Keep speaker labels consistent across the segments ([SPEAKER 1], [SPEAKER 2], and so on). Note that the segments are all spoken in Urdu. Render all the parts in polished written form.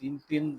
[SPEAKER 1] 3-3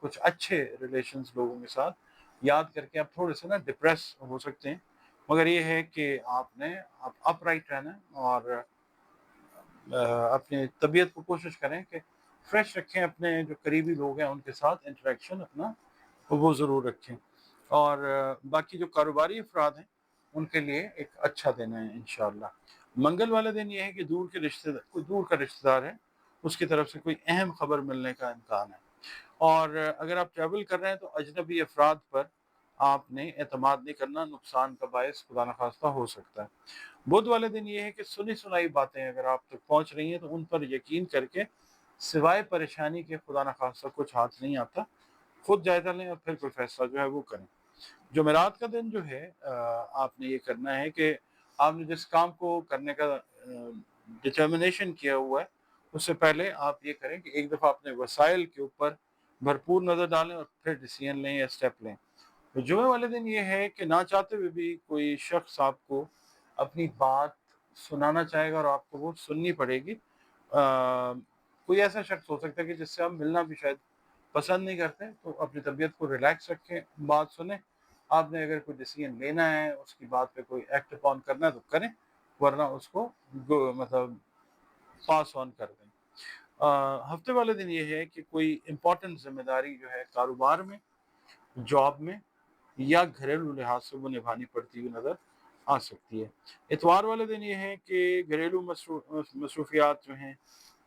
[SPEAKER 1] کچھ اچھے ریلیشنز لوگوں کے ساتھ یاد کر کے آپ تھوڑے سے نا ڈپریس ہو سکتے ہیں، مگر یہ ہے کہ آپ نے اپ رائٹ رہنا ہے اور اپنی طبیعت کو کوشش کریں کہ فریش رکھیں، اپنے جو قریبی لوگ ہیں ان کے ساتھ انٹریکشن اپنا وہ ضرور رکھیں، اور باقی جو کاروباری افراد ہیں ان کے لیے ایک اچھا دن ہے انشاءاللہ۔ منگل والے دن یہ ہے کہ کوئی دور کا رشتہ دار ہے، اس کی طرف سے کوئی اہم خبر ملنے کا امکان ہے، اور اگر آپ ٹریول کر رہے ہیں تو اجنبی افراد پر آپ نے اعتماد نہیں کرنا، نقصان کا باعث خدا نخواستہ ہو سکتا ہے۔ بدھ والے دن یہ ہے کہ سنی سنائی باتیں اگر آپ تک پہنچ رہی ہیں تو ان پر یقین کر کے سوائے پریشانی کے خدا نخواستہ کچھ ہاتھ نہیں آتا، خود جائزہ لیں اور پھر کوئی فیصلہ جو ہے وہ کریں۔ جمعرات کا دن جو ہے آپ نے یہ کرنا ہے کہ آپ نے جس کام کو کرنے کا ڈٹرمنیشن کیا ہوا ہے، اس سے پہلے آپ یہ کریں کہ ایک دفعہ اپنے وسائل کے اوپر بھرپور نظر ڈالیں اور پھر ڈیسیژن لیں یا اسٹیپ لیں۔ جمعے والے دن یہ ہے کہ نہ چاہتے ہوئے بھی کوئی شخص آپ کو اپنی بات سنانا چاہے گا اور آپ کو وہ سننی پڑے گی۔ کوئی ایسا شخص ہو سکتا ہے کہ جس سے آپ ملنا بھی شاید پسند نہیں کرتے، تو اپنی طبیعت کو ریلیکس رکھیں، بات سنیں۔ آپ نے اگر کوئی ڈیسیژن لینا ہے، اس کی بات پہ کوئی ایکٹ اپون کرنا ہے تو کریں، ورنہ اس کو مطلب پاس آن کر دیں۔ ہفتے والے دن یہ ہے کہ کوئی امپورٹنٹ ذمہ داری جو ہے کاروبار میں، جاب میں یا گھریلو لحاظ سے وہ نبھانی پڑتی ہوئی نظر آ سکتی ہے۔ اتوار والے دن یہ ہے کہ گھریلو مصروفیات جو ہیں،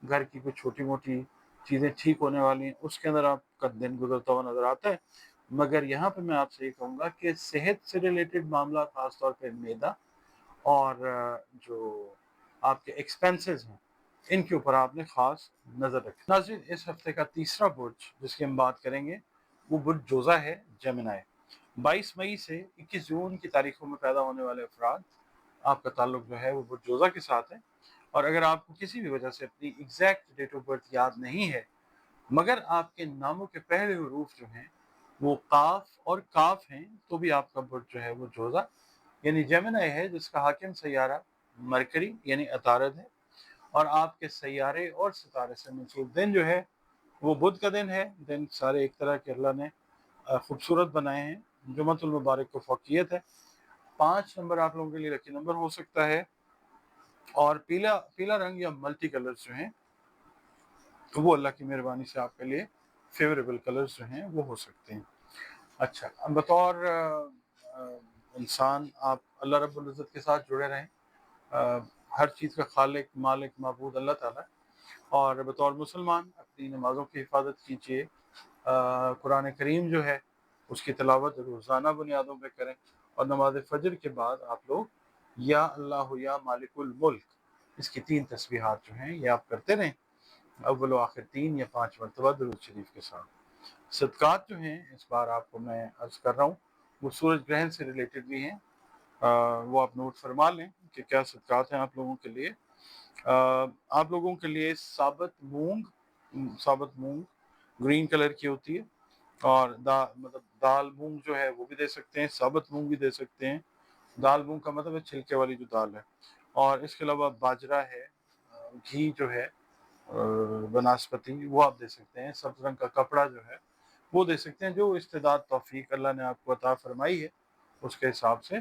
[SPEAKER 1] گھر کی کچھ چھوٹی موٹی چیزیں ٹھیک ہونے والی ہیں، اس کے اندر آپ کا دن گزرتا ہوا نظر آتا ہے، مگر یہاں پہ میں آپ سے یہ کہوں گا کہ صحت سے ریلیٹڈ معاملہ، خاص طور پہ معدہ اور جو آپ کے ایکسپینسز ہیں، ان کے اوپر آپ نے خاص نظر رکھیں۔ ناظرین، اس ہفتے کا تیسرا برج جس کی ہم بات کریں گے وہ برج جوزہ ہے، جیمنائی۔ 22 مئی سے 21 جون کی تاریخوں میں پیدا ہونے والے افراد، آپ کا تعلق جو ہے وہ برج جوزہ کے ساتھ ہے، اور اگر آپ کو کسی بھی وجہ سے اپنی ایگزیکٹ ڈیٹ آف برتھ یاد نہیں ہے، مگر آپ کے ناموں کے پہلے حروف جو ہیں وہ قاف اور کاف ہیں، تو بھی آپ کا برج جو ہے وہ جوزہ یعنی جیمنائی ہے، جس کا حاکم سیارہ مرکری یعنی عطارد ہے، اور آپ کے سیارے اور ستارے سے منسوب دن جو ہے وہ بدھ کا دن ہے۔ دن سارے ایک طرح کے اللہ نے خوبصورت بنائے ہیں۔ جمعۃ المبارک کو فوقیت ہے۔ 5 نمبر آپ لوگوں کے لیے لکی نمبر ہو سکتا ہے، اور پیلا رنگ یا ملٹی کلرز جو ہیں وہ اللہ کی مہربانی سے آپ کے لیے فیوریبل کلرز جو ہیں وہ ہو سکتے ہیں۔ اچھا، بطور انسان آپ اللہ رب العزت کے ساتھ جڑے رہیں۔ ہر چیز کا خالق، مالک، معبود اللہ تعالیٰ، اور بطور مسلمان اپنی نمازوں کی حفاظت کیجیے۔ قرآن کریم جو ہے اس کی تلاوت روزانہ بنیادوں پہ کریں، اور نماز فجر کے بعد آپ لوگ یا اللہ یا مالک الملک، اس کی 3 تسبیحات جو ہیں یہ آپ کرتے رہیں، اول و آخر 3 یا 5 مرتبہ درود شریف کے ساتھ۔ صدقات جو ہیں اس بار آپ کو میں عرض کر رہا ہوں وہ سورج گرہن سے ریلیٹڈ بھی ہیں، وہ آپ نوٹ فرما لیں کہ کیا صدقات ہیں آپ لوگوں کے لیے۔ آپ لوگوں کے لیے ثابت مونگ گرین کلر کی ہوتی ہے، اور مطلب دال مونگ جو ہے وہ بھی دے سکتے ہیں، ثابت مونگ بھی دے سکتے ہیں۔ دال مونگ کا مطلب ہے چھلکے والی جو دال ہے، اور اس کے علاوہ باجرہ ہے، گھی جو ہے، بناسپتی وہ آپ دے سکتے ہیں، سبز رنگ کا کپڑا جو ہے وہ دے سکتے ہیں۔ جو استعداد توفیق اللہ نے آپ کو عطا فرمائی ہے اس کے حساب سے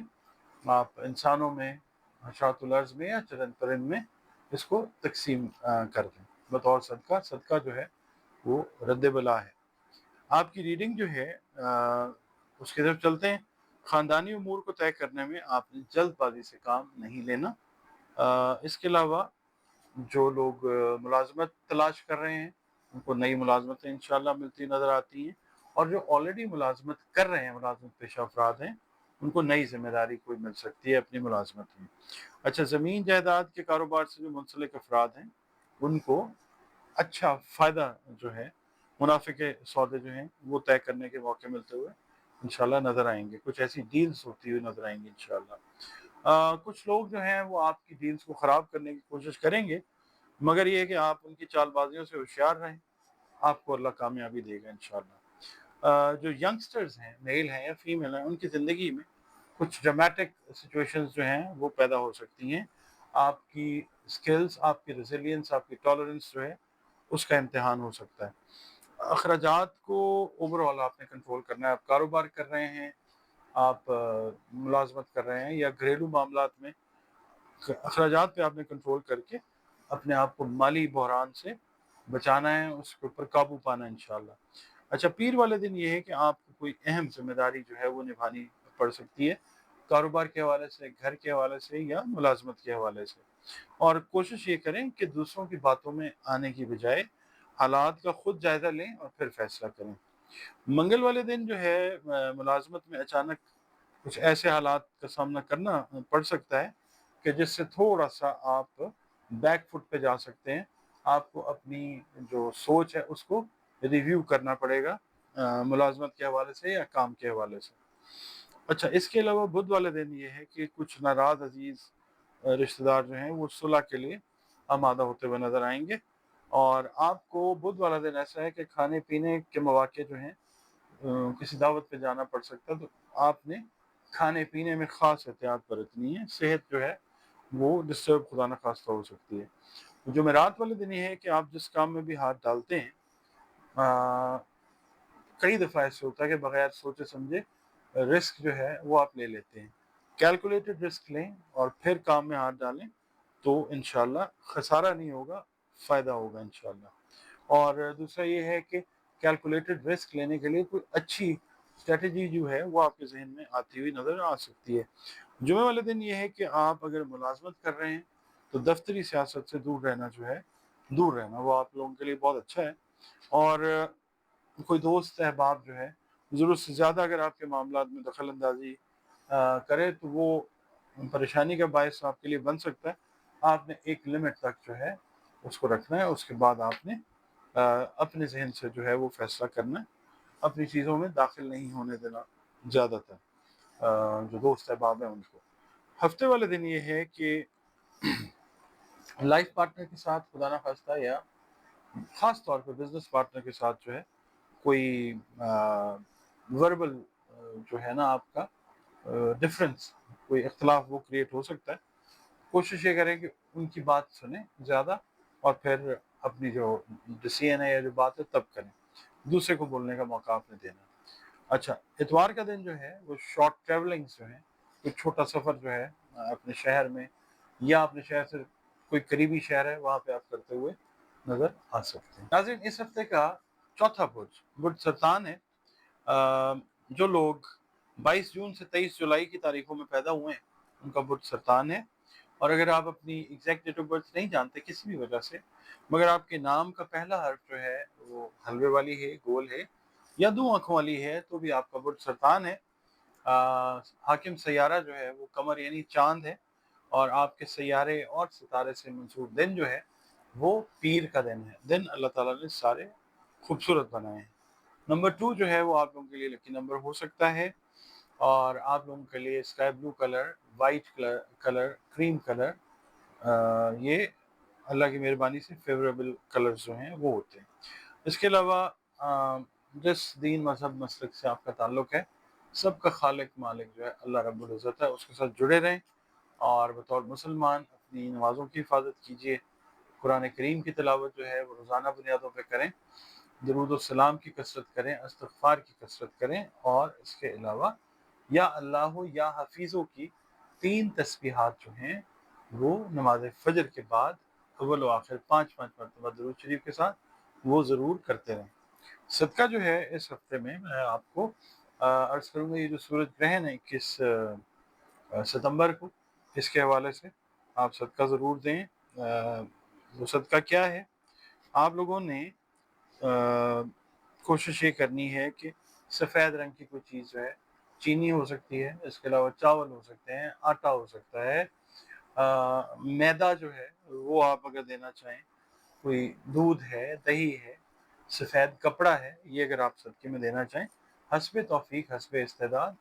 [SPEAKER 1] آپ انسانوں میں، حشرات الارض میں یا چرند پرند میں اس کو تقسیم کر دیں بطور صدقہ۔ صدقہ جو ہے وہ رد بلا ہے۔ آپ کی ریڈنگ جو ہے اس کی طرف چلتے ہیں۔ خاندانی امور کو طے کرنے میں آپ نے جلد بازی سے کام نہیں لینا۔ اس کے علاوہ جو لوگ ملازمت تلاش کر رہے ہیں ان کو نئی ملازمتیں انشاءاللہ ملتی نظر آتی ہیں، اور جو آلریڈی ملازمت کر رہے ہیں، ملازمت پیشہ افراد ہیں، ان کو نئی ذمہ داری کوئی مل سکتی ہے اپنی ملازمت میں۔ اچھا، زمین جائیداد کے کاروبار سے جو منسلک افراد ہیں ان کو اچھا فائدہ جو ہے، منافع کے سودے جو ہیں وہ طے کرنے کے موقع ملتے ہوئے انشاءاللہ نظر آئیں گے، کچھ ایسی ڈیلز ہوتی ہوئی نظر آئیں گی انشاءاللہ۔ کچھ لوگ جو ہیں وہ آپ کی ڈیلز کو خراب کرنے کی کوشش کریں گے، مگر یہ کہ آپ ان کی چال بازیوں سے ہوشیار رہیں، آپ کو اللہ کامیابی دے گا انشاءاللہ۔ جو ینگسٹرز ہیں، میل ہیں یا فیمیل ہیں، ان کی زندگی میں کچھ ڈرامیٹک سچویشنز جو ہیں وہ پیدا ہو سکتی ہیں۔ آپ کی سکلز، آپ کی ریزیلینس، آپ کی ٹالرنس جو ہے اس کا امتحان ہو سکتا ہے۔ اخراجات کو اوور آل آپ نے کنٹرول کرنا ہے. آپ کاروبار کر رہے ہیں، آپ ملازمت کر رہے ہیں، یا گھریلو معاملات میں اخراجات پہ آپ نے کنٹرول کر کے اپنے آپ کو مالی بحران سے بچانا ہے، اس کے اوپر قابو پانا ہے انشاءاللہ. اچھا، پیر والے دن یہ ہے کہ آپ کو کوئی اہم ذمہ داری جو ہے وہ نبھانی پڑ سکتی ہے، کاروبار کے حوالے سے، گھر کے حوالے سے، یا ملازمت کے حوالے سے. اور کوشش یہ کریں کہ دوسروں کی باتوں میں آنے کی بجائے حالات کا خود جائزہ لیں اور پھر فیصلہ کریں. منگل والے دن جو ہے ملازمت میں اچانک کچھ ایسے حالات کا سامنا کرنا پڑ سکتا ہے کہ جس سے تھوڑا سا آپ بیک فٹ پہ جا سکتے ہیں. آپ کو اپنی جو سوچ ہے اس کو ریویو کرنا پڑے گا ملازمت کے حوالے سے یا کام کے حوالے سے. اچھا، اس کے علاوہ بدھ والے دن یہ ہے کہ کچھ ناراض عزیز رشتہ دار جو ہیں وہ صلح کے لیے آمادہ ہوتے ہوئے نظر آئیں گے. اور آپ کو بدھ والا دن ایسا ہے کہ کھانے پینے کے مواقع جو ہیں کسی دعوت پہ جانا پڑ سکتا ہے، تو آپ نے کھانے پینے میں خاص احتیاط برتنی ہے. صحت جو ہے وہ ڈسٹرب خدا نخواستہ ہو سکتی ہے. جمعرات والے دن یہ ہے کہ آپ جس کام میں بھی ہاتھ ڈالتے ہیں کئی دفعہ ایسے ہوتا ہے کہ بغیر سوچے سمجھے رسک جو ہے وہ آپ لے لیتے ہیں. کیلکولیٹڈ رسک لیں اور پھر کام میں ہاتھ ڈالیں تو انشاءاللہ خسارہ نہیں ہوگا، فائدہ ہوگا انشاءاللہ. اور دوسرا یہ ہے کہ کیلکولیٹڈ رسک لینے کے لیے کوئی اچھی اسٹریٹجی جو ہے وہ آپ کے ذہن میں آتی ہوئی نظر آ سکتی ہے. جمعہ والے دن یہ ہے کہ آپ اگر ملازمت کر رہے ہیں تو دفتری سیاست سے دور رہنا جو ہے، دور رہنا وہ آپ لوگوں کے لیے بہت اچھا ہے. اور کوئی دوست احباب جو ہے ضرورت سے زیادہ اگر آپ کے معاملات میں دخل اندازی کرے تو وہ پریشانی کا باعث آپ کے لیے بن سکتا ہے. آپ نے ایک لمٹ تک جو ہے اس کو رکھنا ہے، اس کے بعد آپ نے اپنے ذہن سے جو ہے وہ فیصلہ کرنا ہے، اپنی چیزوں میں داخل نہیں ہونے دینا زیادہ تر جو دوست احباب ہیں ان کو. ہفتے والے دن یہ ہے کہ لائف پارٹنر کے ساتھ خدا نہ خواستہ یا خاص طور پہ بزنس پارٹنر کے ساتھ جو ہے کوئی وربل جو ہے نا آپ کا ڈفرنس، کوئی اختلاف وہ کریٹ ہو سکتا ہے. کوشش یہ کریں کہ ان کی بات سنیں زیادہ اور پھر اپنی جو ڈیسیژن ہے یا جو بات ہے تب کریں، دوسرے کو بولنے کا موقع آپ نے دینا. اچھا، اتوار کا دن جو ہے وہ شارٹ ٹریولنگز جو ہیں، کوئی چھوٹا سفر جو ہے اپنے شہر میں یا اپنے شہر سے کوئی قریبی شہر ہے وہاں پہ آپ کرتے ہوئے نظر آ سکتے ہیں. ناظرین، اس ہفتے کا چوتھا برج سرطان ہے. جو لوگ 22 جون سے 23 جولائی کی تاریخوں میں پیدا ہوئے ہیں ان کا برج سرطان ہے. اور اگر آپ اپنی ایگزیکٹ ڈیٹ آف برتھ نہیں جانتے کسی بھی وجہ سے، مگر آپ کے نام کا پہلا حرف جو ہے وہ حلوے والی ہے، گول ہے یا دو آنکھوں والی ہے تو بھی آپ کا برج سرطان ہے. حاکم سیارہ جو ہے وہ قمر یعنی چاند ہے، اور آپ کے سیارے اور ستارے سے منسوب دن جو ہے وہ پیر کا دن ہے. دن اللہ تعالیٰ نے سارے خوبصورت بنائے ہیں. نمبر 2 جو ہے وہ آپ لوگوں کے لیے لکی نمبر ہو سکتا ہے، اور آپ لوگوں کے لیے sky blue colour, white colour, cream colour, یہ اللہ کی مہربانی سے فیوریبل کلرز جو ہیں وہ ہوتے ہیں. اس کے علاوہ جس دین مذہب مسلک سے آپ کا تعلق ہے، سب کا خالق مالک جو ہے اللہ رب العزت ہے، اس کے ساتھ جڑے رہیں اور بطور مسلمان اپنی نمازوں کی حفاظت کیجیے. قرآن کریم کی تلاوت جو ہے وہ روزانہ بنیادوں پہ کریں، درود و سلام کی کثرت کریں، استغفار کی کثرت کریں، اور اس کے علاوہ یا اللہ یا حفیظوں کی 3 تسبیحات جو ہیں وہ نماز فجر کے بعد اول و آخر 5 مرتبہ درود شریف کے ساتھ وہ ضرور کرتے رہیں. صدقہ جو ہے اس ہفتے میں آپ کو عرض کروں گا، یہ جو سورج گرہن ہے 21 ستمبر کو، اس کے حوالے سے آپ صدقہ ضرور دیں. وہ صدقہ کیا ہے؟ آپ لوگوں نے کوشش یہ کرنی ہے کہ سفید رنگ کی کوئی چیز جو ہے، چینی ہو سکتی ہے، اس کے علاوہ چاول ہو سکتے ہیں، آٹا ہو سکتا ہے، میدا جو ہے وہ آپ اگر دینا چاہیں، کوئی دودھ ہے، دہی ہے، سفید کپڑا ہے، یہ اگر آپ صدقے میں دینا چاہیں حسب توفیق حسب استعداد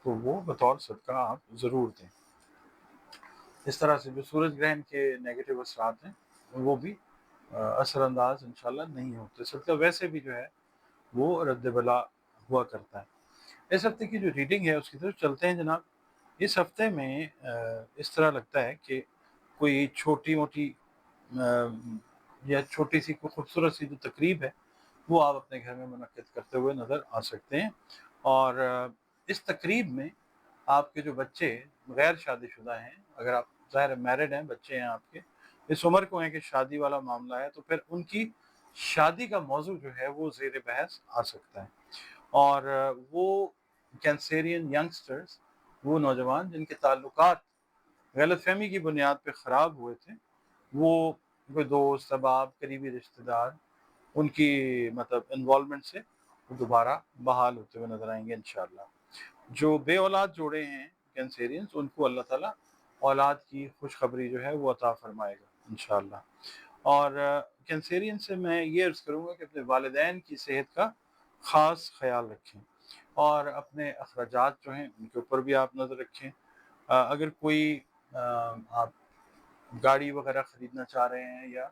[SPEAKER 1] تو وہ بطور صدقہ آپ ضرور دیں. اس طرح سے جو سورج گرہن کے نیگیٹو اثرات ہیں وہ بھی اثر انداز انشاءاللہ نہیں ہوتے. صدقہ ویسے بھی جو ہے وہ رد بلا ہوا کرتا ہے. اس ہفتے کی جو ریڈنگ ہے اس کی طرف چلتے ہیں جناب. اس ہفتے میں اس طرح لگتا ہے کہ کوئی چھوٹی موٹی یا چھوٹی سی کوئی خوبصورت سی جو تقریب ہے وہ آپ اپنے گھر میں منعقد کرتے ہوئے نظر آ سکتے ہیں۔ اور اس تقریب میں آپ کے جو بچے غیر شادی شدہ ہیں، اگر آپ ظاہر میرڈ ہیں، بچے ہیں آپ کے اس عمر کو ہیں کہ شادی والا معاملہ ہے، تو پھر ان کی شادی کا موضوع جو ہے وہ زیر بحث آ سکتا ہے۔ اور وہ کینسیرین ینگسٹرز، وہ نوجوان جن کے تعلقات غلط فہمی کی بنیاد پہ خراب ہوئے تھے، وہ کوئی دوست احباب قریبی رشتہ دار ان کی مطلب انوالومنٹ سے دوبارہ بحال ہوتے ہوئے نظر آئیں گے انشاءاللہ۔ جو بے اولاد جوڑے ہیں کینسیرینز، ان کو اللہ تعالیٰ اولاد کی خوشخبری جو ہے وہ عطا فرمائے گا انشاءاللہ۔ اور کینسیرین سے میں یہ عرض کروں گا کہ اپنے والدین کی صحت کا خاص خیال رکھیں، اور اپنے اخراجات جو ہیں ان کے اوپر بھی آپ نظر رکھیں۔ اگر کوئی آپ گاڑی وغیرہ خریدنا چاہ رہے ہیں، یا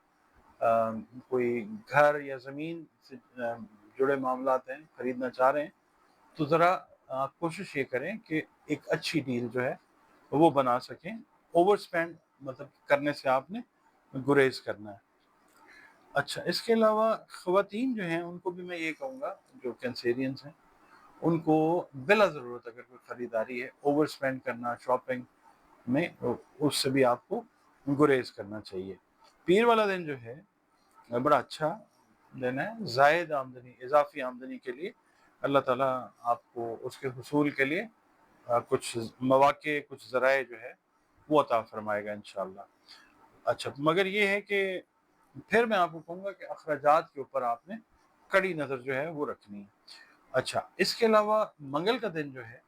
[SPEAKER 1] کوئی گھر یا زمین سے جڑے معاملات ہیں خریدنا چاہ رہے ہیں، تو ذرا کوشش یہ کریں کہ ایک اچھی ڈیل جو ہے وہ بنا سکیں۔ اوور سپینڈ مطلب کرنے سے آپ نے گریز کرنا ہے۔ اچھا، اس کے علاوہ خواتین جو ہیں ان کو بھی میں یہ کہوں گا، جو کینسیرینز ہیں، ان کو بلا ضرورت اگر کوئی خریداری ہے، اوور سپینڈ کرنا شاپنگ میں، اس سے بھی آپ کو گریز کرنا چاہیے۔ پیر والا دن جو ہے بڑا اچھا دن ہے، زائد آمدنی، اضافی آمدنی کے لیے اللہ تعالیٰ آپ کو اس کے حصول کے لیے کچھ مواقع، کچھ ذرائع جو ہے وہ عطا فرمائے گا انشاءاللہ۔ اچھا، مگر یہ ہے کہ پھر میں آپ کو کہوں گا کہ اخراجات کے اوپر آپ نے کڑی نظر جو ہے وہ رکھنی ہے۔ اچھا، اس کے علاوہ منگل کا دن جو ہے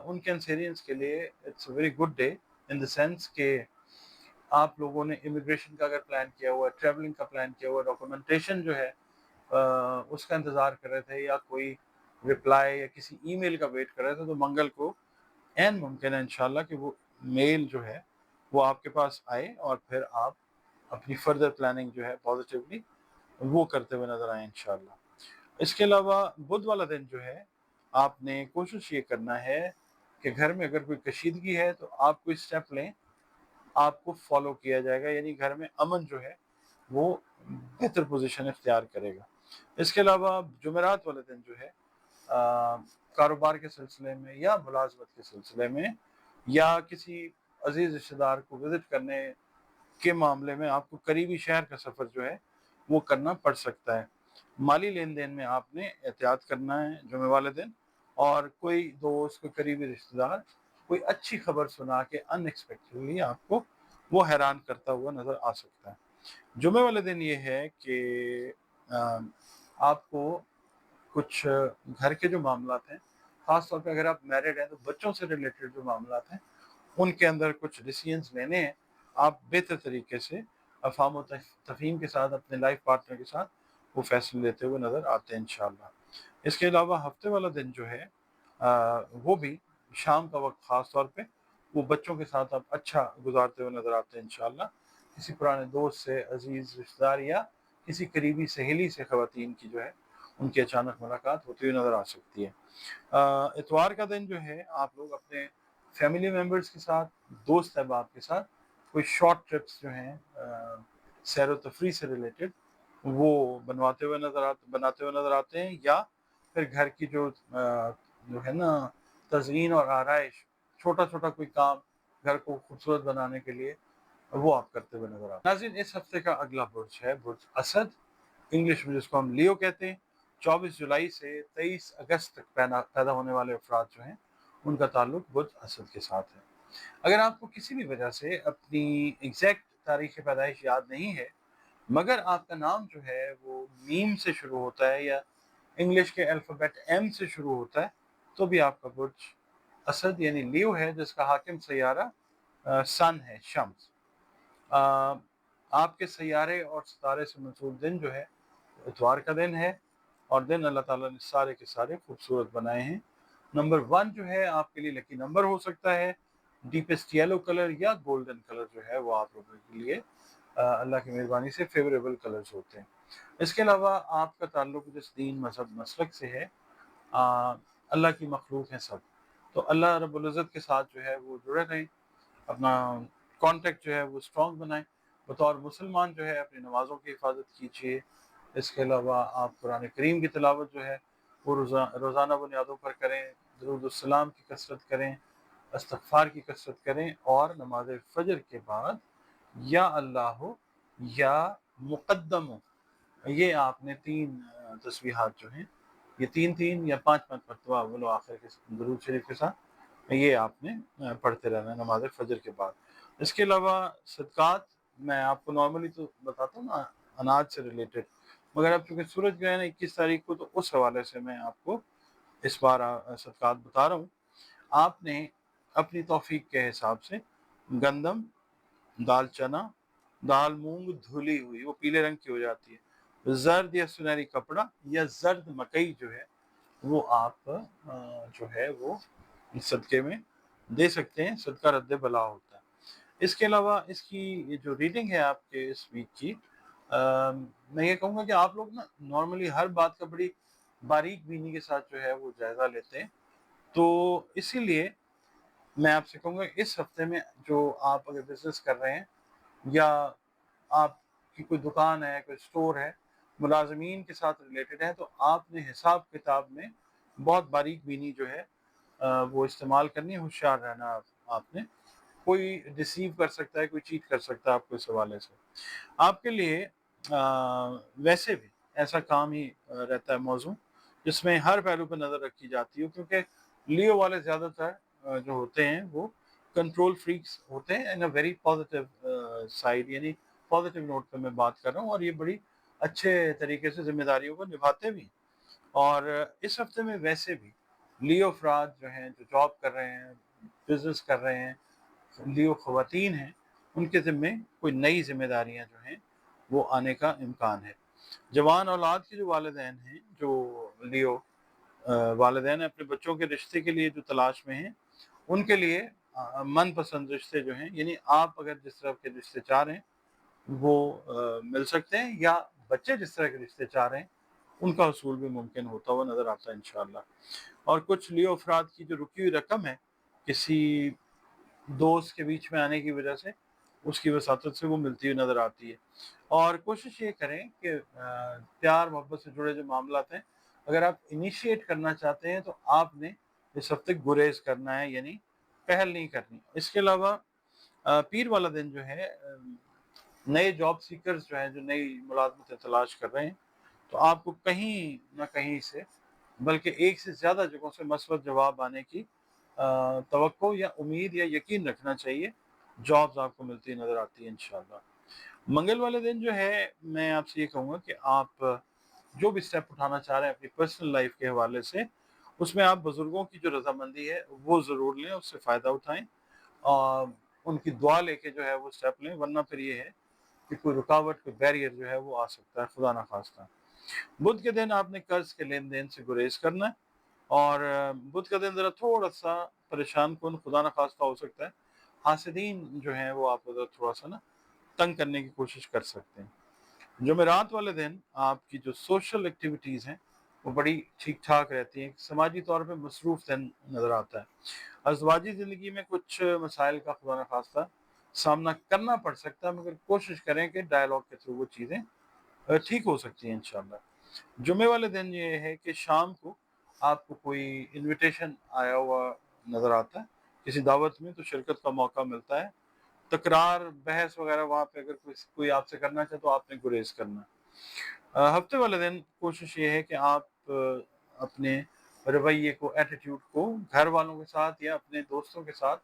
[SPEAKER 1] ان کینسیرینز کے لیے it's a very good day, in the sense کہ آپ لوگوں نے امیگریشن کا اگر پلان کیا ہوا ہے، ٹریولنگ کا پلان کیا ہوا ہے، ڈاکومنٹیشن جو ہے اس کا انتظار کر رہے تھے، یا کوئی رپلائی یا کسی ای میل کا ویٹ کر رہے تھے، تو منگل کو این ممکن ہے انشاءاللہ کہ وہ میل جو ہے وہ آپ کے پاس آئے، اور پھر آپ اپنی فردر پلاننگ جو ہے پازیٹیولی وہ کرتے ہوئے نظر آئیں انشاءاللہ۔ اس کے علاوہ بدھ والا دن جو ہے آپ نے کوشش یہ کرنا ہے کہ گھر میں اگر کوئی کشیدگی ہے تو آپ کوئی اسٹیپ لیں، آپ کو فالو کیا جائے گا، یعنی گھر میں امن جو ہے وہ بہتر پوزیشن اختیار کرے گا۔ اس کے علاوہ جمعرات والے دن جو ہے کاروبار کے سلسلے میں یا ملازمت کے سلسلے میں یا کسی عزیز رشتہ دار کو وزٹ کرنے کے معاملے میں آپ کو قریبی شہر کا سفر جو ہے وہ کرنا پڑ سکتا ہے۔ مالی لین دین میں آپ نے احتیاط کرنا ہے جمعے والے دن، اور کوئی دوست، کوئی قریبی رشتہ دار کوئی اچھی خبر سنا کے ان ایکسپیکٹڈلی آپ کو وہ حیران کرتا ہوا نظر آ سکتا ہے۔ جمعے والے دن یہ ہے کہ آپ کو کچھ گھر کے جو معاملات ہیں، خاص طور پہ اگر آپ میرڈ ہیں تو بچوں سے ریلیٹڈ جو معاملات ہیں ان کے اندر کچھ ڈیسیژنز لینے ہیں، آپ بہتر طریقے سے افہام و تفہیم کے ساتھ اپنے لائف پارٹنر کے ساتھ وہ فیصلے لیتے ہوئے نظر آتے ہیں انشاءاللہ۔ اس کے علاوہ ہفتے والا دن جو ہے وہ بھی شام کا وقت خاص طور پہ وہ بچوں کے ساتھ آپ اچھا گزارتے ہوئے نظر آتے ہیں انشاءاللہ۔ کسی پرانے دوست سے، عزیز رشتہ دار یا کسی قریبی سہیلی سے خواتین کی جو ہے ان کی اچانک ملاقات ہوتی ہوئی نظر آ سکتی ہے۔ اتوار کا دن جو ہے آپ لوگ اپنے فیملی ممبرز کے ساتھ، دوست احباب کے ساتھ کوئی شارٹ ٹرپس جو ہیں سیر و تفریح سے ریلیٹڈ وہ بناتے ہوئے نظر آتے ہیں، یا پھر گھر کی جو ہے نا تزئین اور آرائش، چھوٹا چھوٹا کوئی کام گھر کو خوبصورت بنانے کے لیے وہ آپ کرتے ہوئے نظر آتے ہیں۔ ناظرین، اس ہفتے کا اگلا برج ہے برج اسد، انگلش میں جس کو ہم لیو کہتے ہیں۔ 24 جولائی سے 23 اگست تک پیدا ہونے والے افراد جو ہیں ان کا تعلق برج اسد کے ساتھ ہے۔ اگر آپ کو کسی بھی وجہ سے اپنی ایگزیکٹ تاریخ پیدائش یاد نہیں ہے، مگر آپ کا نام جو ہے وہ میم سے شروع ہوتا ہے یا انگلش کے الفابیٹ ایم سے شروع ہوتا ہے، تو بھی آپ کا برج اسد یعنی لیو ہے، جس کا حاکم سیارہ سن ہے، شمس۔ آپ کے سیارے اور ستارے سے منسوب دن جو ہے اتوار کا دن ہے، اور دن اللہ تعالیٰ نے سارے کے سارے خوبصورت بنائے ہیں۔ نمبر 1 جو ہے آپ کے لیے لکی نمبر ہو سکتا ہے، ڈیپسٹ یلو کلر یا گولڈن کلر جو ہے وہ آپ لوگوں کے لیے اللہ کی مہربانی سے فیوریبل کلرز ہوتے ہیں۔ اس کے علاوہ آپ کا تعلق جس دین، مذہب، مسلک سے ہے، اللہ کی مخلوق ہیں سب، تو اللہ رب العزت کے ساتھ جو ہے وہ جڑے رہیں، اپنا کانٹیکٹ جو ہے وہ اسٹرانگ بنائیں۔ بطور مسلمان جو ہے اپنی نمازوں کی حفاظت کیجیے، اس کے علاوہ آپ قرآن کریم کی تلاوت جو ہے وہ روزانہ بنیادوں پر کریں، درود السلام کی کثرت کریں، استغفار کی کثرت کریں، اور نماز فجر کے بعد یا اللہ ہو یا مقدم ہو، یہ آپ نے 3 تسبیحات جو ہیں، یہ 3 یا 5 مرتبہ اول و آخر کے درود شریف کے ساتھ یہ آپ نے پڑھتے رہنا ہے نماز فجر کے بعد۔ اس کے علاوہ صدقات میں آپ کو نارملی تو بتاتا ہوں نا اناج سے ریلیٹڈ، مگر اب چونکہ سورج گرہن ہے 21 تاریخ کو، تو اس حوالے سے میں آپ کو اس بار صدقات بتا رہا ہوں۔ آپ نے اپنی توفیق کے حساب سے گندم، دال چنا، دال مونگ دھلی ہوئی، وہ پیلے رنگ کی ہو جاتی ہے، زرد یا سنہری کپڑا یا زرد مکئی جو ہے وہ آپ جو ہے وہ صدقے میں دے سکتے ہیں، صدقہ رد بلا ہوتا ہے۔ اس کے علاوہ اس کی یہ جو ریڈنگ ہے آپ کے اس ویک کی، میں یہ کہوں گا کہ آپ لوگ نا نارملی ہر بات کا بڑی باریک بینی کے ساتھ جو ہے وہ جائزہ لیتے ہیں، تو اسی لیے میں آپ سے کہوں گا اس ہفتے میں جو آپ اگر بزنس کر رہے ہیں یا آپ کی کوئی دکان ہے، کوئی سٹور ہے، ملازمین کے ساتھ ریلیٹڈ ہے، تو آپ نے حساب کتاب میں بہت باریک بینی جو ہے وہ استعمال کرنی ہے، ہوشیار رہنا آپ نے۔ کوئی ڈسیو کر سکتا ہے، کوئی چیٹ کر سکتا ہے آپ کو اس حوالے سے۔ آپ کے لیے ویسے بھی ایسا کام ہی رہتا ہے موضوع جس میں ہر پہلو پہ نظر رکھی جاتی ہے، کیونکہ لیو والے زیادہ تر جو ہوتے ہیں وہ کنٹرول فریکس ہوتے ہیں، ان اے ویری پازیٹیو سائڈ، یعنی پازیٹیو نوٹ پہ میں بات کر رہا ہوں، اور یہ بڑی اچھے طریقے سے ذمہ داریوں کو نبھاتے بھی ہیں۔ اور اس ہفتے میں ویسے بھی لیو افراد جو ہیں، جو جاب کر رہے ہیں، بزنس کر رہے ہیں، لیو خواتین ہیں، ان کے ذمے کوئی نئی ذمہ داریاں جو ہیں وہ آنے کا امکان ہے۔ جوان اولاد کے جو والدین ہیں، جو لیو والدین اپنے بچوں کے رشتے کے لیے جو تلاش میں ہیں، ان کے لیے من پسند رشتے جو ہیں، یعنی آپ اگر جس طرح کے رشتے چاہ رہے ہیں وہ مل سکتے ہیں، یا بچے جس طرح کے رشتے چاہ رہے ہیں ان کا حصول بھی ممکن ہوتا ہوا نظر آتا ہے انشاءاللہ۔ اور کچھ لیو افراد کی جو رکی ہوئی رقم ہے کسی دوست کے بیچ میں آنے کی وجہ سے، اس کی وساطت سے وہ ملتی ہوئی نظر آتی ہے۔ اور کوشش یہ کریں کہ پیار محبت سے جڑے جو معاملات ہیں، اگر آپ انیشیٹ کرنا چاہتے ہیں تو آپ نے اس ہفتے گریز کرنا ہے، یعنی پہل نہیں کرنی۔ اس کے علاوہ پیر والا دن جو ہے، نئے جاب سیکرز جو ہیں، جو نئی ملازمتیں تلاش کر رہے ہیں، تو آپ کو کہیں نہ کہیں سے، بلکہ ایک سے زیادہ جگہوں سے مثبت جواب آنے کی توقع یا امید یا یقین رکھنا چاہیے۔ جابز آپ کو ملتی نظر آتی ہے انشاءاللہ۔ منگل والے دن جو ہے، میں آپ سے یہ کہوں گا کہ آپ جو بھی سٹیپ اٹھانا چاہ رہے ہیں اپنی پرسنل لائف کے حوالے سے، اس میں آپ بزرگوں کی جو رضامندی ہے وہ ضرور لیں، اس سے فائدہ اٹھائیں، اور ان کی دعا لے کے جو ہے وہ سٹیپ لیں، ورنہ پھر یہ ہے کہ کوئی رکاوٹ، کوئی بیریئر جو ہے وہ آ سکتا ہے، خدا نخواستہ۔ بدھ کے دن آپ نے قرض کے لین دین سے گریز کرنا ہے، اور بدھ کا دن ذرا تھوڑا سا پریشان کن، خدا نخواستہ ہو سکتا ہے، حاسدین جو ہیں وہ آپ کو ذرا تھوڑا سا نا تنگ کرنے کی کوشش کر سکتے ہیں۔ جمعرات والے دن آپ کی جو سوشل ایکٹیویٹیز ہیں وہ بڑی ٹھیک ٹھاک رہتی ہیں، سماجی طور پہ مصروف دن نظر آتا ہے۔ ازدواجی زندگی میں کچھ مسائل کا خدا نخواستہ سامنا کرنا پڑ سکتا ہے، مگر کوشش کریں کہ ڈائلاگ کے تھرو وہ چیزیں ٹھیک ہو سکتی ہیں انشاءاللہ۔ جمعے والے دن یہ ہے کہ شام کو آپ کو کوئی انویٹیشن آیا ہوا نظر آتا ہے کسی دعوت میں، تو شرکت کا موقع ملتا ہے۔ تکرار بحث وغیرہ وہاں پہ اگر کوئی آپ سے کرنا چاہے تو آپ نے گریز کرنا ہے۔ ہفتے والے دن کوشش یہ ہے کہ آپ اپنے رویے کو، ایٹیٹیوڈ کو گھر والوں کے ساتھ یا اپنے دوستوں کے ساتھ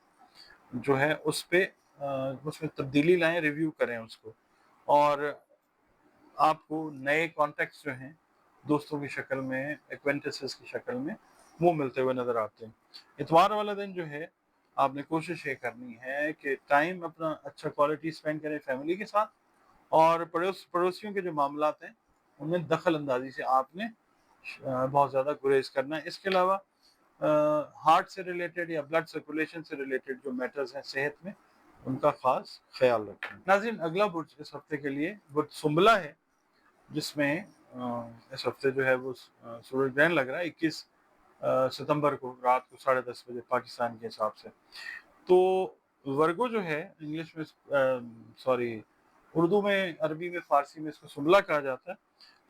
[SPEAKER 1] جو ہے اس میں تبدیلی لائیں، ریویو کریں اس کو، اور آپ کو نئے کانٹیکٹس جو ہیں دوستوں کی شکل میں، ایکوینٹنسز کی شکل میں، وہ ملتے ہوئے نظر آتے ہیں۔ اتوار والا دن جو ہے آپ نے کوشش یہ کرنی ہے کہ ٹائم اپنا اچھا کوالٹی اسپینڈ کریں فیملی کے ساتھ، اور پڑوسیوں کے جو معاملات ہیں ان میں دخل اندازی سے آپ نے بہت زیادہ گریز کرنا ہے۔ اس کے علاوہ ہارٹ سے ریلیٹڈ یا بلڈ سرکولیشن سے ریلیٹڈ جو میٹرز ہیں صحت میں، ان کا خاص خیال رکھیں۔ ناظرین، اگلا برج اس ہفتے کے لیے برج سنبلہ ہے، جس میں اس ہفتے جو ہے وہ سورج گرہن لگ رہا ہے 21 ستمبر کو رات کو 10:30 بجے پاکستان کے حساب سے۔ تو ورگو جو ہے انگلش میں، اردو میں، عربی میں، فارسی میں اس کو سنبلہ کہا جاتا ہے،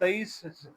[SPEAKER 1] 23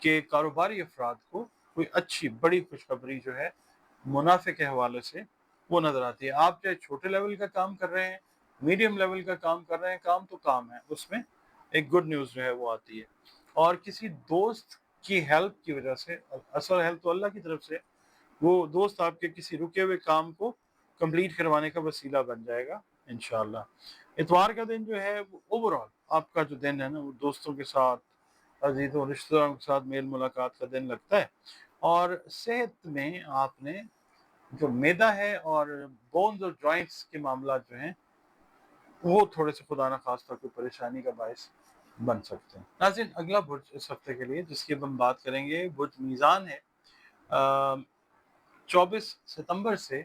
[SPEAKER 1] کہ کاروباری افراد کو کوئی اچھی بڑی خوشخبری جو ہے منافع کے حوالے سے وہ نظر آتی ہے. آپ چاہے چھوٹے لیول کا کام کر رہے ہیں، میڈیم لیول کا کام کر رہے ہیں، کام تو کام ہے، اس میں ایک گڈ نیوز جو ہے وہ آتی ہے. اور کسی دوست کی ہیلپ کی وجہ سے، اصل ہیلپ تو اللہ کی طرف سے، وہ دوست آپ کے کسی رکے ہوئے کام کو کمپلیٹ کروانے کا وسیلہ بن جائے گا انشاءاللہ. اتوار کا دن جو ہے وہ اوورآل آپ کا جو دن ہے نا، وہ دوستوں کے ساتھ، عزیزوں رشتہ داروں کے ساتھ میل ملاقات کا دن لگتا ہے. اور صحت میں آپ نے جو معدہ ہے اور بونز اور جوائنٹس کے معاملات جو ہیں وہ تھوڑے سے خدا نہ خواستہ کوئی پریشانی کا باعث بن سکتے ہیں. ناظرین، اگلا برج اس ہفتے کے لیے جس کی اب ہم بات کریں گے برج میزان ہے. 24 ستمبر سے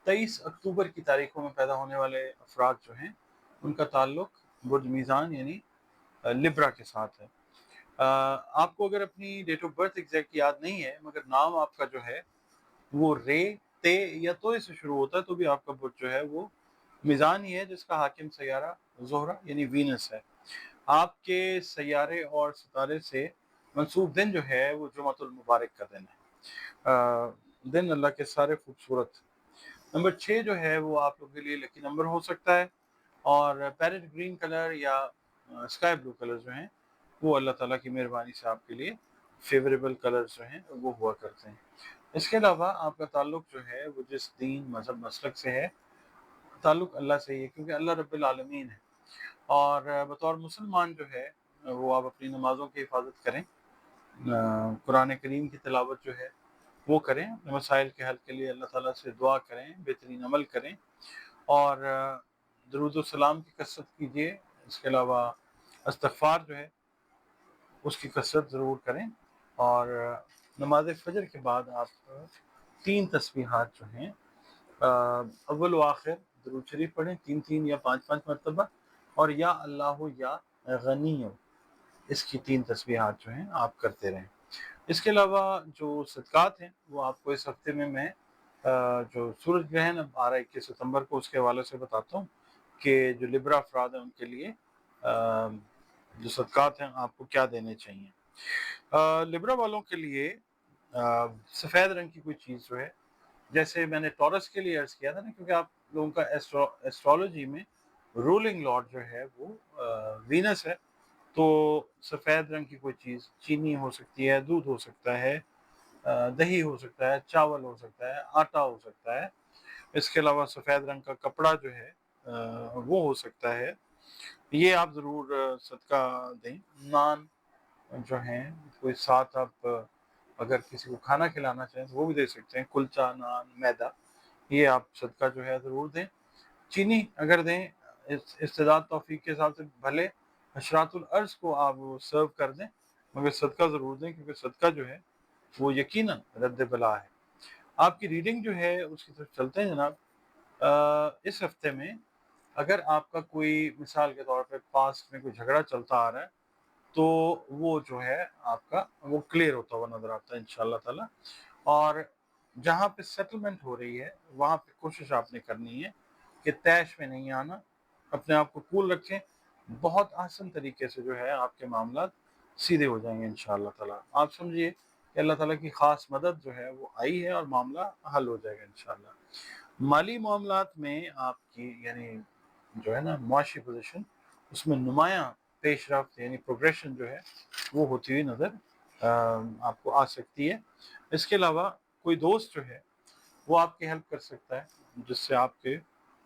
[SPEAKER 1] 23 اکتوبر کی تاریخوں میں پیدا ہونے والے افراد جو ہیں ان کا تعلق برج میزان یعنی لبرا کے ساتھ ہے. آپ کو اگر اپنی ڈیٹ آف برتھ ایگزیکٹ یاد نہیں ہے، مگر نام آپ کا جو ہے وہ رے، تے یا توئے سے شروع ہوتا ہے، تو بھی آپ کا برج جو ہے وہ میزان ہی ہے، جس کا حاکم سیارہ زہرہ یعنی وینس ہے. آپ کے سیارے اور ستارے سے منسوب دن جو ہے وہ جمعۃ المبارک کا دن ہے. دن اللہ کے سارے خوبصورت. نمبر 6 جو ہے وہ آپ لوگوں کے لیے لکی نمبر ہو سکتا ہے، اور پیرٹ گرین کلر یا اسکائی بلو کلر جو ہیں وہ اللہ تعالیٰ کی مہربانی سے آپ کے لیے فیوریبل کلرز جو ہیں وہ ہوا کرتے ہیں. اس کے علاوہ آپ کا تعلق جو ہے وہ جس دین مذہب مسلک سے ہے، تعلق اللہ سے ہی ہے، کیونکہ اللہ رب العالمین ہے. اور بطور مسلمان جو ہے وہ آپ اپنی نمازوں کی حفاظت کریں، قرآن کریم کی تلاوت جو ہے وہ کریں، مسائل کے حل کے لیے اللہ تعالیٰ سے دعا کریں، بہترین عمل کریں، اور درود و سلام کی کثرت کیجیے. اس کے علاوہ استغفار جو ہے اس کی کثرت ضرور کریں. اور نماز فجر کے بعد آپ 3 تسبیحات جو ہیں اول و آخر درود شریف پڑھیں، 3 یا 5 مرتبہ، اور یا اللہ یا غنی، اس کی 3 تسبیحات جو ہیں آپ کرتے رہیں. اس کے علاوہ جو صدقات ہیں وہ آپ کو اس ہفتے میں جو سورج گرہن اب آ رہا ہے 21 ستمبر کو، اس کے حوالے سے بتاتا ہوں کہ جو لبرا افراد ہیں ان کے لیے جو صدقات ہیں آپ کو کیا دینے چاہیے. لبرا والوں کے لیے سفید رنگ کی کوئی چیز جو ہے، جیسے میں نے ٹورس کے لیے عرض کیا تھا نا، کیونکہ آپ لوگوں کا ایسٹرولوجی میں رولنگ لارڈ جو ہے وہ وینس ہے، تو سفید رنگ کی کوئی چیز، چینی ہو سکتی ہے، دودھ ہو سکتا ہے، دہی ہو سکتا ہے، چاول ہو سکتا ہے، آٹا ہو سکتا ہے. اس کے علاوہ سفید رنگ کا کپڑا جو ہے وہ ہو سکتا ہے. یہ آپ ضرور صدقہ دیں. نان جو ہیں کوئی ساتھ آپ اگر کسی کو کھانا کھلانا چاہیں تو وہ بھی دے سکتے ہیں، کلچا، نان، میدا، یہ آپ صدقہ جو ہے ضرور دیں. چینی اگر دیں استعداد توفیق کے حساب سے، بھلے حشرات الارض کو آپ سرو کر دیں، مگر صدقہ ضرور دیں، کیونکہ صدقہ جو ہے وہ یقیناً رد بلا ہے. آپ کی ریڈنگ جو ہے اس کی طرف چلتے ہیں جناب. اس ہفتے میں اگر آپ کا کوئی مثال کے طور پہ پاسٹ میں کوئی جھگڑا چلتا آ رہا ہے تو وہ جو ہے آپ کا وہ کلیئر ہوتا ہوا نظر آتا ہے انشاءاللہ تعالی. اور جہاں پہ سیٹلمنٹ ہو رہی ہے وہاں پہ کوشش آپ نے کرنی ہے کہ طیش میں نہیں آنا، اپنے آپ کو کول رکھیں. بہت آسان طریقے سے جو ہے آپ کے معاملات سیدھے ہو جائیں گے انشاءاللہ تعالیٰ. آپ سمجھیے کہ اللہ تعالیٰ کی خاص مدد جو ہے وہ آئی ہے اور معاملہ حل ہو جائے گا انشاءاللہ. مالی معاملات میں آپ کی یعنی جو ہے نا معاشی پوزیشن، اس میں نمایاں پیش رفت یعنی پروگریشن جو ہے وہ ہوتی ہوئی نظر آپ کو آ سکتی ہے. اس کے علاوہ کوئی دوست جو ہے وہ آپ کی ہیلپ کر سکتا ہے، جس سے آپ کے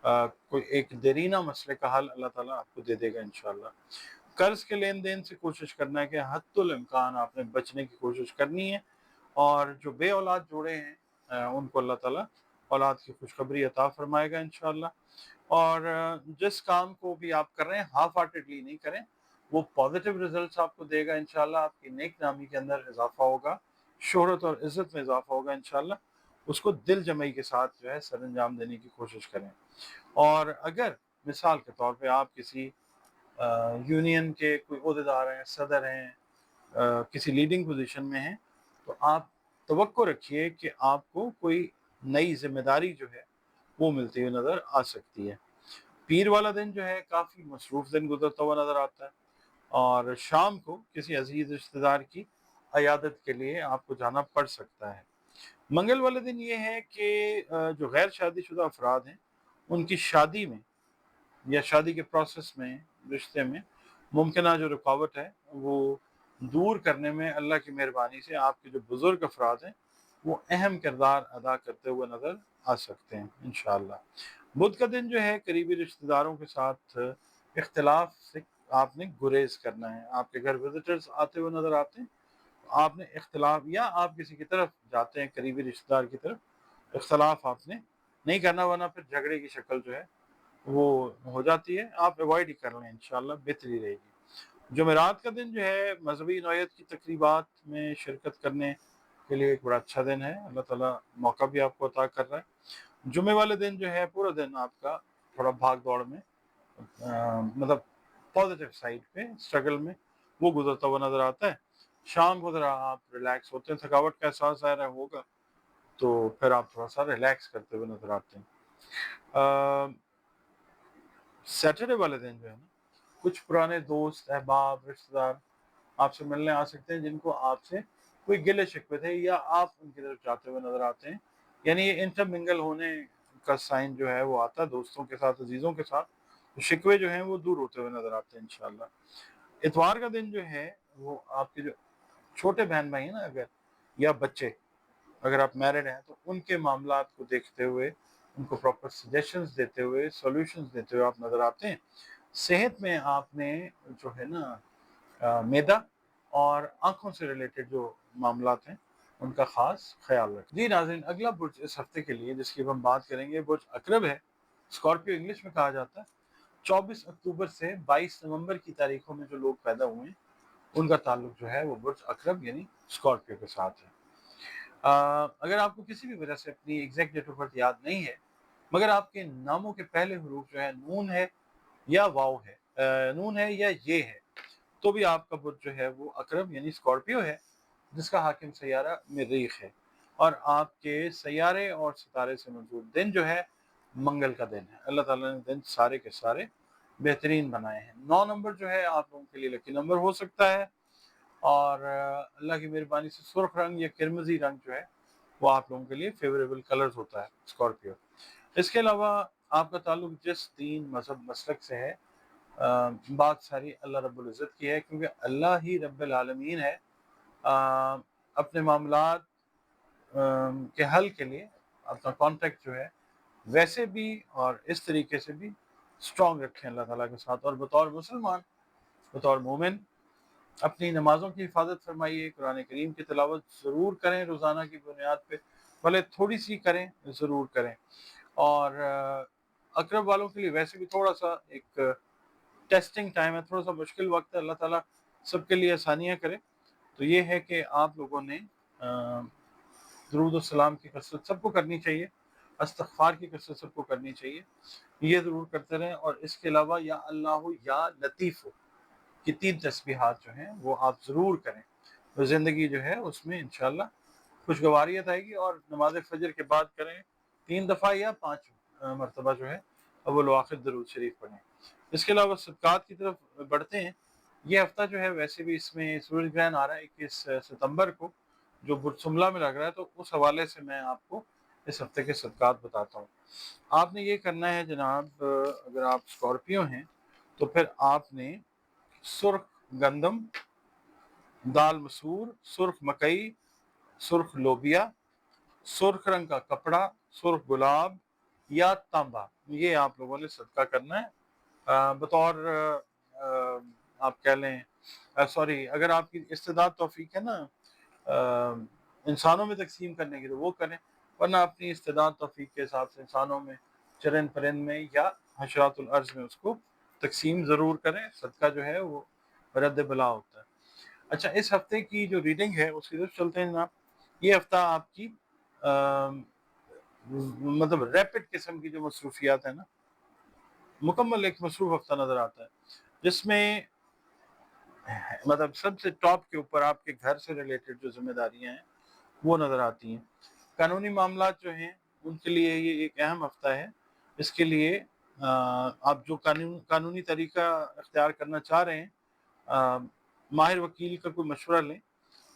[SPEAKER 1] کوئی ایک دیرینہ مسئلے کا حل اللہ تعالیٰ آپ کو دے دے گا انشاءاللہ. قرض کے لین دین سے کوشش کرنا ہے کہ حد الامکان آپ نے بچنے کی کوشش کرنی ہے. اور جو بے اولاد جوڑے ہیں ان کو اللہ تعالیٰ اولاد کی خوشخبری عطا فرمائے گا انشاءاللہ. اور جس کام کو بھی آپ کر رہے ہیں ہاف ہارٹیڈلی نہیں کریں، وہ پازیٹیو ریزلٹس آپ کو دے گا انشاءاللہ. آپ کی نیک نامی کے اندر اضافہ ہوگا، شہرت اور عزت میں اضافہ ہوگا انشاءاللہ. اس کو دل جمعی کے ساتھ جو ہے سر انجام دینے کی کوشش کریں. اور اگر مثال کے طور پہ آپ کسی یونین کے کوئی عہدیدار ہیں، صدر ہیں، کسی لیڈنگ پوزیشن میں ہیں، تو آپ توقع رکھیے کہ آپ کو کوئی نئی ذمہ داری جو ہے وہ ملتی ہوئی نظر آ سکتی ہے. پیر والا دن جو ہے کافی مصروف دن گزرتا ہوا نظر آتا ہے، اور شام کو کسی عزیز رشتہ دار کی عیادت کے لیے آپ کو جانا پڑ سکتا ہے۔ منگل والے دن یہ ہے کہ جو غیر شادی شدہ افراد ہیں ان کی شادی میں یا شادی کے پروسیس میں، رشتے میں ممکنہ جو رکاوٹ ہے وہ دور کرنے میں اللہ کی مہربانی سے آپ کے جو بزرگ افراد ہیں وہ اہم کردار ادا کرتے ہوئے نظر آ سکتے ہیں انشاءاللہ۔ بدھ کا دن جو ہے قریبی رشتہ داروں کے ساتھ اختلاف سے آپ نے گریز کرنا ہے۔ آپ کے گھر وزٹرز آتے ہوئے نظر آتے ہیں، آپ نے اختلاف، یا آپ کسی کی طرف جاتے ہیں قریبی رشتہ دار کی طرف، اختلاف آپ نے نہیں کرنا، ورنہ پھر جھگڑے کی شکل جو ہے وہ ہو جاتی ہے۔ آپ اوائڈ ہی کر لیں، انشاءاللہ بہتری رہے گی۔ جمعرات کا دن جو ہے مذہبی نوعیت کی تقریبات میں شرکت کرنے کے لیے ایک بڑا اچھا دن ہے، اللہ تعالیٰ موقع بھی آپ کو عطا کر رہا ہے۔ جمعے والے دن جو ہے پورا دن آپ کا تھوڑا بھاگ دوڑ میں مطلب پازیٹیو سائڈ پہ اسٹرگل میں وہ گزرتا ہوا نظر آتا ہے۔ شام کو ذرا آپ ریلیکس ہوتے ہیں، تھکاوٹ کا احساس ظاہر ہوگا تو پھر آپ تھوڑا سا ریلیکس کرتے ہوئے نظر آتے ہیں۔ سیٹرڈے والے دن جو ہے نا کچھ پرانے دوست، احباب، رشتہ دار آپ سے ملنے آ سکتے ہیں جن کو آپ سے کوئی گلے شکوے تھے، یا آپ ان کی طرف جاتے ہوئے نظر آتے ہیں، یعنی یہ انٹر منگل ہونے کا سائن جو ہے وہ آتا ہے دوستوں کے ساتھ، عزیزوں کے ساتھ، تو شکوے جو ہیں وہ دور ہوتے ہوئے نظر آتے ہیں انشاءاللہ۔ اتوار کا دن جو ہے وہ آپ کے جو چھوٹے بہن بھائی ہیں نا، یا بچے اگر آپ میرڈ ہیں تو ان کے معاملات کو دیکھتے ہوئے، ان کو پراپر سجیشنز دیتے ہوئے، سولوشنز دیتے ہوئے آپ نظر آتے ہیں۔ صحت میں آپ نے جو ہے نا معدہ اور آنکھوں سے ریلیٹڈ جو معاملات ہیں ان کا خاص خیال رکھیں۔ جی ناظرین، اگلا برج اس ہفتے کے لیے جس کی ہم بات کریں گے برج عقرب ہے، اسکارپیو انگلش میں کہا جاتا ہے۔ 24 اکتوبر سے 22 نومبر کی تاریخوں میں جو لوگ پیدا ہوئے ہیں ان کا تعلق جو ہے وہ برج عقرب یعنی اسکارپیو کے ساتھ ہے۔ اگر آپ کو کسی بھی وجہ سے اپنی ایگزیکٹ ڈیٹ آف برتھ یاد نہیں ہے، مگر آپ کے ناموں کے پہلے حروف جو ہے نون ہے یا واو ہے، نون ہے یا یہ ہے، تو بھی آپ کا برج جو ہے وہ عقرب یعنی اسکارپیو ہے، جس کا حاکم سیارہ مریخ ہے، اور آپ کے سیارے اور ستارے سے موجود دن جو ہے منگل کا دن ہے۔ اللہ تعالیٰ نے دن سارے کے سارے بہترین بنائے ہیں۔ 9 نمبر جو ہے آپ لوگوں کے لیے لکی نمبر ہو سکتا ہے، اور اللہ کی مہربانی سے سرخ رنگ یا کرمزی رنگ جو ہے وہ آپ لوگوں کے لیے فیوریبل کلرز ہوتا ہے اسکارپیو۔ اس کے علاوہ آپ کا تعلق جس دین، مذہب، مسلک سے ہے، بات ساری اللہ رب العزت کی ہے، کیونکہ اللہ ہی رب العالمین ہے۔ اپنے معاملات کے حل کے لیے اپنا کانٹیکٹ جو ہے ویسے بھی اور اس طریقے سے بھی اسٹرانگ رکھیں اللہ تعالیٰ کے ساتھ، اور بطور مسلمان، بطور مومن اپنی نمازوں کی حفاظت فرمائیے، قرآن کریم کی تلاوت ضرور کریں روزانہ کی بنیاد پہ، بھلے تھوڑی سی کریں، ضرور کریں۔ اور عقرب والوں کے لیے ویسے بھی تھوڑا سا ایک ٹیسٹنگ ٹائم ہے، تھوڑا سا مشکل وقت ہے، اللہ تعالیٰ سب کے لیے آسانیاں کرے۔ تو یہ ہے کہ آپ لوگوں نے درود السلام کی کثرت سب کو کرنی چاہیے، استغفار کی کثرت سب کو کرنی چاہیے، یہ ضرور کرتے رہیں۔ اور اس کے علاوہ یا اللہ یا لطیف کی 3 تسبیحات جو ہیں وہ آپ ضرور کریں، تو زندگی جو ہے اس میں انشاءاللہ خوشگواریت آئے گی۔ اور نماز فجر کے بعد کریں 3 دفعہ یا 5 مرتبہ جو ہے اول و آخر درود شریف پڑھیں۔ اس کے علاوہ صدقات کی طرف بڑھتے ہیں۔ یہ ہفتہ جو ہے ویسے بھی اس میں سورج گرہن آ رہا ہے 21 ستمبر کو جو برج سملہ میں لگ رہا ہے، تو اس حوالے سے میں آپ کو اس ہفتے کے صدقات بتاتا ہوں۔ آپ نے یہ کرنا ہے جناب، اگر آپ اسکارپیو ہیں تو پھر آپ نے سرخ گندم، دال مسور، سرخ مکئی، سرخ لوبیا، سرخ رنگ کا کپڑا، سرخ گلاب یا تانبا، یہ آپ لوگوں نے صدقہ کرنا ہے بطور آپ کہہ لیں سوری، اگر آپ کی استعداد توفیق ہے نا انسانوں میں تقسیم کرنے کی تو وہ کریں، ورنہ اپنی استعداد توفیق کے حساب سے انسانوں میں، چرند پرند میں یا حشرات الارض میں اس کو تقسیم ضرور کریں، صدقہ جو ہے وہ رد بلا ہوتا ہے۔ اچھا، اس ہفتے کی جو ریڈنگ ہے اس کی طرف چلتے ہیں جناب۔ یہ ہفتہ آپ کی مطلب ریپڈ قسم کی جو مصروفیات ہیں نا، مکمل ایک مصروف ہفتہ نظر آتا ہے، جس میں مطلب سب سے ٹاپ کے اوپر آپ کے گھر سے ریلیٹڈ جو ذمہ داریاں ہیں وہ نظر آتی ہیں۔ قانونی معاملات جو ہیں ان کے لیے یہ ایک اہم ہفتہ ہے۔ اس کے لیے آپ جو قانونی طریقہ اختیار کرنا چاہ رہے ہیں، ماہر وکیل کا کوئی مشورہ لیں،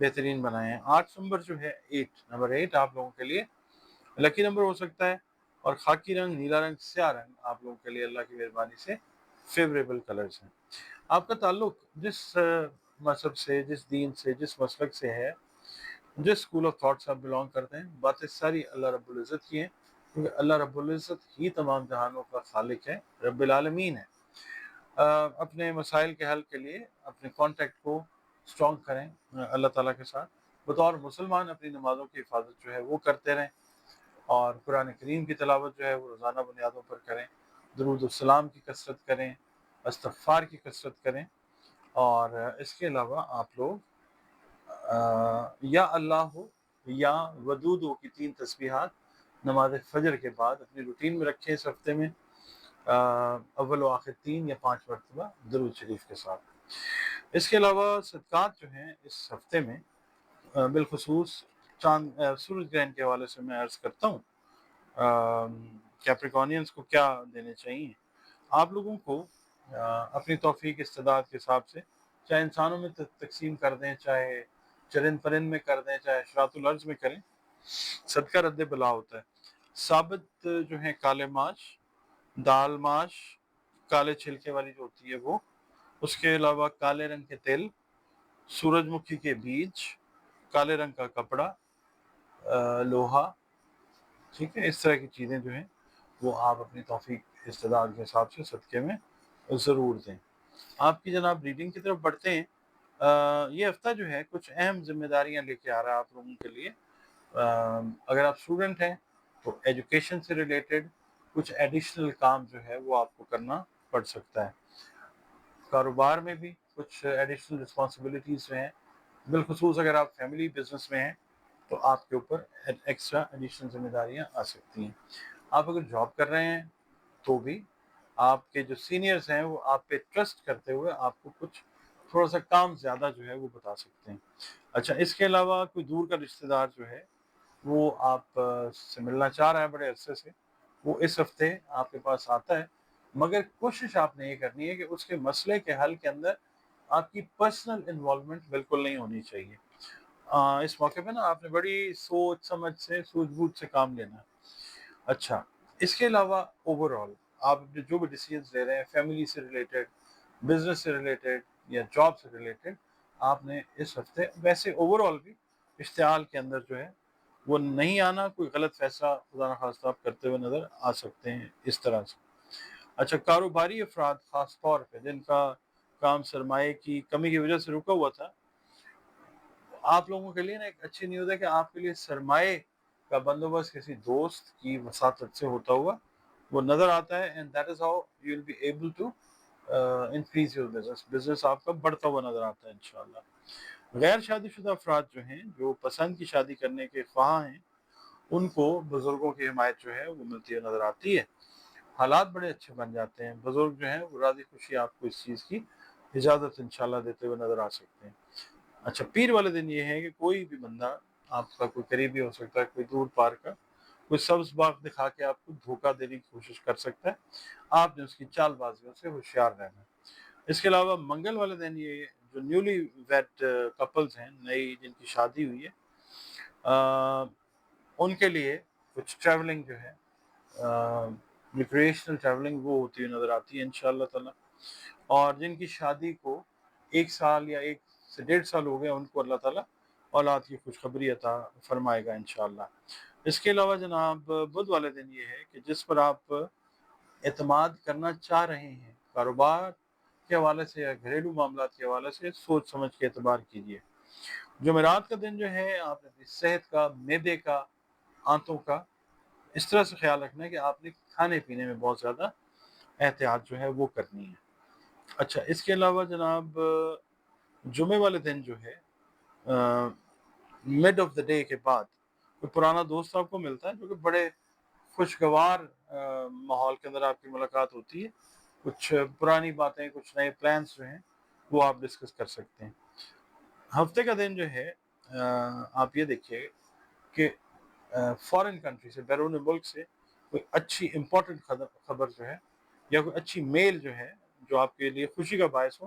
[SPEAKER 1] بہترین بنائے ہیں۔ 8 نمبر جو ہے نمبر 8 آپ لوگوں کے لیے لکی نمبر ہو سکتا ہے، اور خاکی رنگ، نیلا رنگ، سیاہ رنگ آپ لوگوں کے لیے اللہ کی مہربانی سے فیوریبل کلرز ہیں۔ آپ کا تعلق جس مذہب سے، جس دین سے، جس مسلک سے ہے، جس اسکول آف تھاٹ سے آپ بلانگ کرتے ہیں، باتیں ساری اللہ رب العزت کی ہیں، کیونکہ اللہ رب العزت ہی تمام جہانوں کا خالق ہے، رب العالمین ہے۔ اپنے مسائل کے حل کے لیے اپنے کانٹیکٹ کو اسٹرانگ کریں اللہ تعالیٰ کے ساتھ۔ بطور مسلمان اپنی نمازوں کی حفاظت جو ہے وہ کرتے رہیں، اور قرآن کریم کی تلاوت جو ہے وہ روزانہ بنیادوں پر کریں، درود السلام کی کثرت کریں، استغفار کی کثرت کریں، اور اس کے علاوہ آپ لوگ یا اللہ ہو یا ودود ہو کی 3 تسبیحات نماز فجر کے بعد اپنی روٹین میں رکھیں اس ہفتے میں، اول و آخر 3 یا 5 مرتبہ درود شریف کے ساتھ۔ اس کے علاوہ صدقات جو ہیں اس ہفتے میں بالخصوص سورج گرہن کے حوالے سے میں عرض کرتا ہوں کیپریکونینز کو کیا دینے چاہیے۔ آپ لوگوں کو اپنی توفیق استعداد کے حساب سے چاہے انسانوں میں تقسیم کر دیں، چاہے چرند پرند میں کر دیں، چاہے اشراط الارض میں کریں، صدقہ رد بلا ہوتا ہے۔ ثابت جو ہیں کالے ماش، دال ماش، کالے چھلکے والی جو ہوتی ہے وہ، اس کے علاوہ کالے رنگ کے تل، سورج مکھی کے بیج، کالے رنگ کا کپڑا، لوہا، ٹھیک ہے، اس طرح کی چیزیں جو ہیں وہ آپ اپنی توفیق استعداد کے حساب سے صدقے میں ضرور دیں۔ آپ کی جناب ریڈنگ کی طرف بڑھتے ہیں۔ یہ ہفتہ جو ہے کچھ اہم ذمہ داریاں لے کے آ رہا ہے آپ لوگوں کے لیے۔ اگر آپ اسٹوڈنٹ ہیں تو ایجوکیشن سے ریلیٹڈ کچھ ایڈیشنل کام جو ہے وہ آپ کو کرنا پڑ سکتا ہے۔ کاروبار میں بھی کچھ ایڈیشنل رسپانسبلٹیز جو ہیں، بالخصوص اگر آپ فیملی بزنس میں ہیں تو آپ کے اوپر ایکسٹرا ایڈیشنل ذمہ داریاں آ سکتی ہیں۔ آپ اگر جاب کر رہے ہیں تو بھی آپ کے جو سینئرز ہیں وہ آپ پہ ٹرسٹ کرتے ہوئے آپ کو کچھ تھوڑا سا کام زیادہ جو ہے وہ بتا سکتے ہیں۔ اچھا، اس کے علاوہ کوئی دور کا رشتہ دار جو ہے وہ آپ سے ملنا چاہ رہا ہے بڑے عرصے سے، وہ اس ہفتے آپ کے پاس آتا ہے، مگر کوشش آپ نے یہ کرنی ہے کہ اس کے مسئلے کے حل کے اندر آپ کی پرسنل انوالومنٹ بالکل نہیں ہونی چاہیے۔ اس موقع پہ نا آپ نے بڑی سوچ سمجھ سے، سوجھ بوجھ سے کام لینا ہے۔ اچھا، اس کے علاوہ اوور آل آپ جو بھی ڈیسیجنز لے رہے ہیں فیملی سے ریلیٹڈ، بزنس سے ریلیٹڈ یا جاب سے ریلیٹڈ، آپ نے اس ہفتے ویسے اوور آل بھی اشتعال کے اندر جو ہے وہ نہیں آنا، کوئی غلط فیصلہ خدا نخواستہ آپ کرتے ہوئے نظر آ سکتے ہیں اس طرح سے۔ اچھا، کاروباری افراد خاص طور پہ جن کا کام سرمایہ کی کمی کی وجہ سے رکا ہوا تھا، آپ لوگوں کے لیے نا ایک اچھی نیوز ہے کہ آپ کے لیے سرمایہ کا بندوبست کسی دوست کی وساطت سے ہوتا ہوا وہ نظر آتا ہے، and that is how you will be able to increase your business آپ کا بڑھتا ہوا نظر آتا ہے انشاءاللہ۔ غیر شادی شدہ افراد جو ہیں، جو پسند کی شادی کرنے کے خواہاں ہیں، ان کو بزرگوں کی حمایت جو ہے وہ ملتی ہوئی نظر آتی ہے، حالات بڑے اچھے بن جاتے ہیں، بزرگ جو ہیں وہ راضی خوشی آپ کو اس چیز کی اجازت انشاءاللہ دیتے ہوئے نظر آ سکتے ہیں۔ اچھا، پیر والے دن یہ ہے کہ کوئی بھی بندہ آپ کا کوئی قریبی ہو سکتا ہے، کوئی دور پار کا، کوئی سبز باغ دکھا کے آپ کو دھوکہ دینے کی کوشش کر سکتا ہے، آپ نے اس کی چال بازیوں سے ہوشیار رہنا ہے۔ اس کے علاوہ منگل والے دن یہ جو نیولی ویڈ کپلز ہیں، نئی جن کی شادی ہوئی ہے، ان کے لیے کچھ ٹریولنگ جو ہے ریکریشنل ٹریولنگ وہ ہوتی ہوئی نظر آتی ہے انشاءاللہ تعالی، اور جن کی شادی کو 1 سال یا 1 سے 1.5 سال ہو گئے ان کو اللہ تعالیٰ اولاد کی خوشخبری عطا فرمائے گا انشاءاللہ۔ اس کے علاوہ جناب بدھ والے دن یہ ہے کہ جس پر آپ اعتماد کرنا چاہ رہے ہیں کاروبار کے حوالے سے یا گھریلو معاملات کے حوالے سے، سوچ سمجھ کے اعتبار کیجیے۔ جمعرات کا دن جو ہے آپ نے اپنی صحت کا، معدے کا، آنتوں کا اس طرح سے خیال رکھنا ہے کہ آپ نے کھانے پینے میں بہت زیادہ احتیاط جو ہے وہ کرنی ہے۔ اچھا، اس کے علاوہ جناب جمعے والے دن جو ہے مڈ آف دا ڈے کے بعد کوئی پرانا دوست آپ کو ملتا ہے جو کہ بڑے خوشگوار ماحول کے اندر آپ کی ملاقات ہوتی ہے، کچھ پرانی باتیں، کچھ نئے پلانس جو ہیں وہ آپ ڈسکس کر سکتے ہیں۔ ہفتے کا دن جو ہے آپ یہ دیکھیے کہ فارن کنٹری سے، بیرون ملک سے کوئی اچھی امپورٹنٹ خبر جو ہے یا کوئی اچھی میل جو ہے جو آپ کے لیے خوشی کا باعث ہو،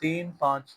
[SPEAKER 1] 3-5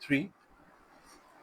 [SPEAKER 1] 3,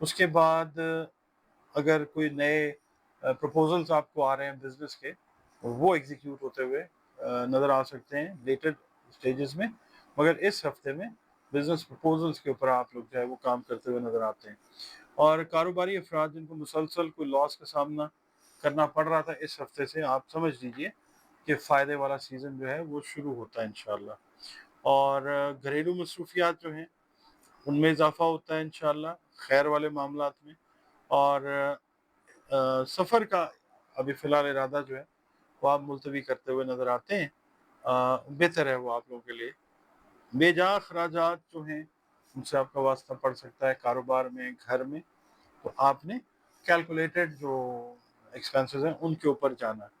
[SPEAKER 1] اس کے بعد اگر کوئی نئے پروپوزلز آپ کو آ رہے ہیں بزنس کے، وہ ایگزیکیوٹ ہوتے ہوئے نظر آ سکتے ہیں لیٹر سٹیجز میں، مگر اس ہفتے میں بزنس پروپوزلز کے اوپر آپ لوگ جو ہے وہ کام کرتے ہوئے نظر آتے ہیں۔ اور کاروباری افراد جن کو مسلسل کوئی لاس کا سامنا کرنا پڑ رہا تھا، اس ہفتے سے آپ سمجھ لیجئے کہ فائدے والا سیزن جو ہے وہ شروع ہوتا ہے انشاءاللہ۔ اور گھریلو مصروفیات جو ہیں ان میں اضافہ ہوتا ہے انشاءاللہ خیر والے معاملات میں، اور سفر کا ابھی فی الحال ارادہ جو ہے وہ آپ ملتوی کرتے ہوئے نظر آتے ہیں۔ بہتر ہے وہ آپ لوگوں کے لیے۔ بے جا اخراجات جو ہیں ان سے آپ کا واسطہ پڑ سکتا ہے کاروبار میں، گھر میں، تو آپ نے کیلکولیٹڈ جو ایکسپینسز ہیں ان کے اوپر جانا ہے۔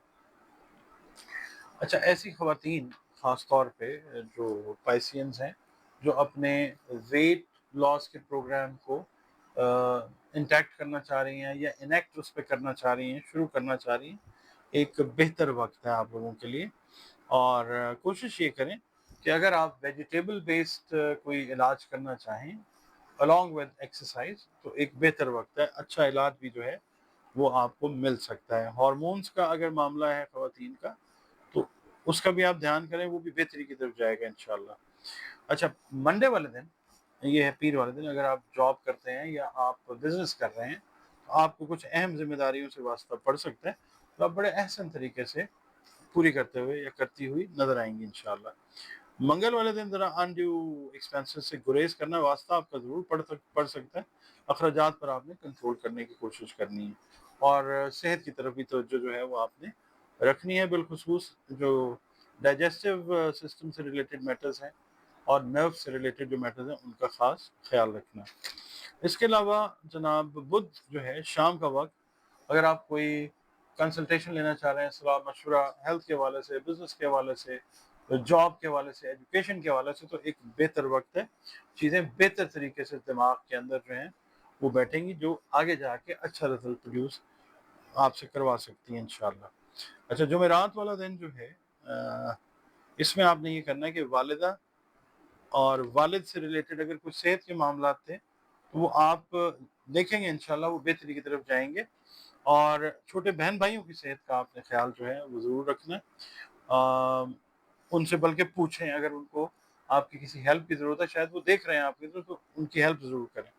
[SPEAKER 1] اچھا، ایسی خواتین خاص طور پہ جو پائسینز ہیں، جو اپنے ویٹ لاس کے پروگرام کو انٹیکٹ کرنا چاہ رہی ہیں یا انیکٹ اس پہ کرنا چاہ رہی ہیں، شروع کرنا چاہ رہی ہیں، ایک بہتر وقت ہے آپ لوگوں کے لیے۔ اور کوشش یہ کریں کہ اگر آپ ویجیٹیبل بیسڈ کوئی علاج کرنا چاہیں along with ایکسرسائز، تو ایک بہتر وقت ہے، اچھا علاج بھی جو ہے وہ آپ کو مل سکتا ہے۔ ہارمونز کا اگر معاملہ ہے خواتین کا، تو اس کا بھی آپ دھیان کریں، وہ بھی بہتری کی طرف جائے گا انشاءاللہ۔ اچھا، منڈے والے دن، یہ ہے پیر والے دن، اگر آپ جاب کرتے ہیں یا آپ بزنس کر رہے ہیں تو آپ کو کچھ اہم ذمہ داریوں سے واسطہ پڑ سکتا ہے، تو آپ بڑے احسن طریقے سے پوری کرتے ہوئے یا کرتی ہوئی نظر آئیں گی انشاءاللہ۔ منگل والے دن ذرا انڈیو ایکسپینسز سے گریز کرنا واسطہ آپ کا ضرور پڑ سکتا ہے، اخراجات پر آپ نے کنٹرول کرنے کی کوشش کرنی ہے، اور صحت کی طرف بھی توجہ جو ہے وہ آپ نے رکھنی ہے، بالخصوص جو ڈائجسٹیو سسٹم سے ریلیٹڈ میٹرز ہیں اور نرو سے ریلیٹڈ جو میٹرز ہیں ان کا خاص خیال رکھنا۔ اس کے علاوہ جناب بدھ جو ہے شام کا وقت، اگر آپ کوئی کنسلٹیشن لینا چاہ رہے ہیں، صلاح مشورہ ہیلتھ کے حوالے سے، بزنس کے حوالے سے، جاب کے حوالے سے، ایجوکیشن کے حوالے سے، تو ایک بہتر وقت ہے۔ چیزیں بہتر طریقے سے دماغ کے اندر جو ہیں وہ بیٹھیں گی، جو آگے جا کے اچھا رزلٹ پروڈیوس آپ سے کروا سکتی ہیں انشاءاللہ۔ اچھا، جمعرات والا دن جو ہے، اس میں آپ نے یہ کرنا ہے کہ والدہ اور والد سے ریلیٹڈ اگر کوئی صحت کے معاملات تھے تو وہ آپ دیکھیں گے انشاءاللہ، وہ بہتری کی طرف جائیں گے۔ اور چھوٹے بہن بھائیوں کی صحت کا آپ نے خیال جو ہے وہ ضرور رکھنا ہے، ان سے بلکہ پوچھیں اگر ان کو آپ کی کسی ہیلپ کی ضرورت ہے، شاید وہ دیکھ رہے ہیں آپ کی تو ان کی ہیلپ ضرور کریں۔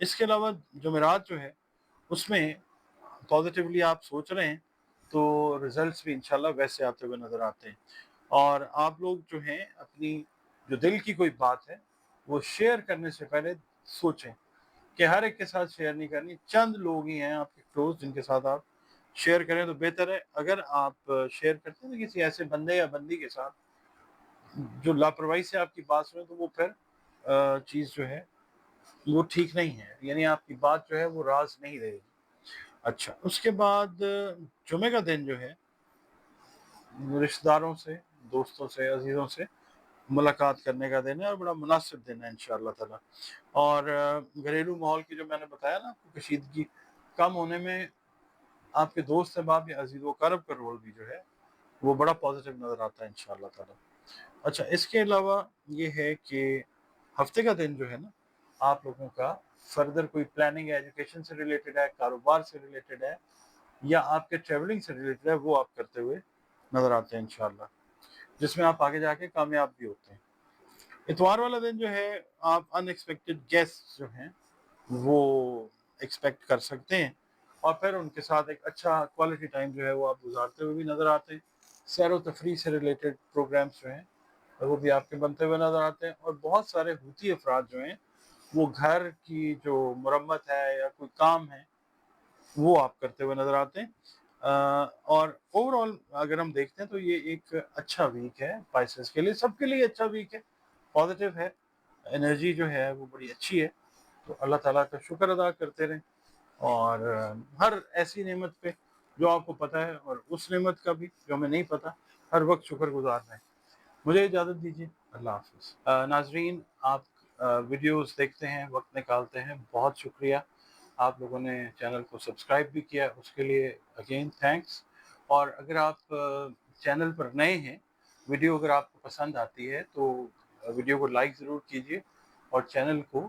[SPEAKER 1] اس کے علاوہ جمعرات جو ہے اس میں پازیٹیولی آپ سوچ رہے ہیں تو ریزلٹس بھی انشاءاللہ ویسے آتے ہوئے نظر آتے ہیں۔ اور آپ لوگ جو ہیں اپنی جو دل کی کوئی بات ہے وہ شیئر کرنے سے پہلے سوچیں کہ ہر ایک کے ساتھ شیئر نہیں کرنی، چند لوگ ہی ہیں آپ کے کلوز جن کے ساتھ آپ شیئر کریں تو بہتر ہے۔ اگر آپ شیئر کرتے ہیں کسی ایسے بندے یا بندی کے ساتھ جو لاپرواہی سے آپ کی بات سنیں، تو وہ پھر چیز جو ہے وہ ٹھیک نہیں ہے، یعنی آپ کی بات جو ہے وہ راز نہیں رہے گی۔ اچھا، اس کے بعد جمعے کا دن جو ہے رشتہ داروں سے، دوستوں سے، عزیزوں سے ملاقات کرنے کا دن ہے، اور بڑا مناسب دن ہے انشاءاللہ تعالی۔ اور گھریلو ماحول کی جو میں نے بتایا نا کشیدگی کم ہونے میں آپ کے دوست احباب یا عزیز و اقارب کا رول بھی جو ہے وہ بڑا پازیٹیو نظر آتا ہے انشاءاللہ تعالی۔ اچھا، اس کے علاوہ یہ ہے کہ ہفتے کا دن جو ہے نا آپ لوگوں کا فردر کوئی پلاننگ ہے، ایجوکیشن سے ریلیٹڈ ہے، کاروبار سے ریلیٹڈ ہے، یا آپ کے ٹریولنگ سے ریلیٹڈ ہے، وہ آپ کرتے ہوئے نظر آتے ہیں انشاءاللہ، جس میں آپ آگے جا کے کامیاب بھی ہوتے ہیں۔ اتوار والا دن جو ہے آپ ان ایکسپیکٹڈ گیسٹ جو ہیں وہ ایکسپیکٹ کر سکتے ہیں، اور پھر ان کے ساتھ ایک اچھا کوالٹی ٹائم جو ہے وہ آپ گزارتے ہوئے بھی نظر آتے ہیں۔ سیر و تفریح سے ریلیٹڈ پروگرامز جو ہیں وہ بھی آپ کے بنتے ہوئے نظر آتے ہیں، اور بہت سارے ہوتی افراد جو ہیں وہ گھر کی جو مرمت ہے یا کوئی کام ہے وہ آپ کرتے ہوئے نظر آتے ہیں۔ اور اوور آل اگر ہم دیکھتے ہیں تو یہ ایک اچھا ویک ہے پائسز کے لیے، سب کے لیے اچھا ویک ہے، پازیٹیو ہے، انرجی جو ہے وہ بڑی اچھی ہے۔ تو اللہ تعالیٰ کا شکر ادا کرتے رہیں، اور ہر ایسی نعمت پہ جو آپ کو پتہ ہے، اور اس نعمت کا بھی جو ہمیں نہیں پتہ، ہر وقت شکر گزار رہیں۔ مجھے اجازت دیجیے، اللہ حافظ۔ ناظرین، آپ ویڈیوز دیکھتے ہیں، وقت نکالتے ہیں، بہت شکریہ۔ آپ لوگوں نے چینل کو سبسکرائب بھی کیا، اس کے لیے اگین تھینکس۔ اور اگر آپ چینل پر نئے ہیں، ویڈیو اگر آپ کو پسند آتی ہے تو ویڈیو کو لائک ضرور کیجیے، اور چینل کو